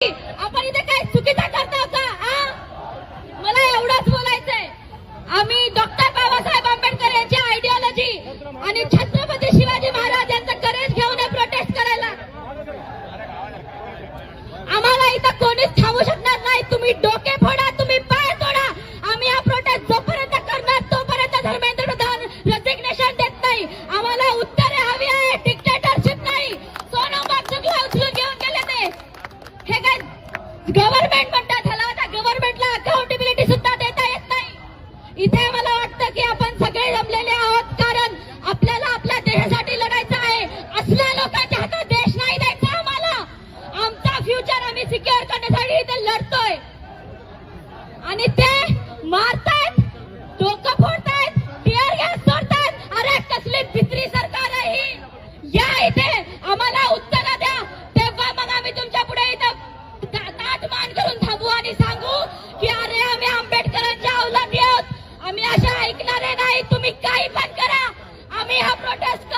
आपण इथे काय चुकीचा करतो का? मला एवढंच बोलायचंय, आम्ही डॉक्टर बाबासाहेब आंबेडकर यांची आयडिओलॉजी आणि छत्रपती शिवाजी महाराज यांचं करेज घेऊन प्रोटेस्ट करायला आम्हाला इथं कोणीच थांबू शकणार नाही. तुम्ही डोके फोडा, तुम्ही पाय तोडा, आम्ही हा प्रोटेस्ट जोपर्यंत करणार तोपर्यंत धर्मेंद्र प्रधान रेसिग्नेशन देत नाही. आम्हाला उत्तरे हवी आहे, डिक्टेटरशिप नाही. सोनम वांगचुकला उचलून घेऊन गेले ते हे काय गव्हर्नमेंट म्हणतात, ह्याला आता गव्हर्नमेंटला अकाउंटेबिलिटी सुद्धा देता येत नाही. इथे मला वाटतं की आपण सगळे जमलेले आहोत, कारण आपल्याला आपल्या देशासाठी लढायचं आहे. असल्या लोकांच्या हातात देश नाही द्यायचा आम्हाला. आमचा फ्युचर आम्ही सिक्युअर करण्यासाठी इथे लढतोय आणि ते मारतायत, डोकं फोडतायत, टिअर गॅस सोडतायत. अरे कसली भित्री सरकार आहे ही. या इथे आम्हाला उत्तर द्या, तेव्हा मग आम्ही तुमच्या पुढे इथं ताट मान करून थांबू आणि सांगू की अरे आम्ही आंबेडकरांच्या अवलादी आहोत. आम्ही अशा ऐकणारे नाही. तुम्ही काही पण करा, आम्ही हा प्रोटेस्ट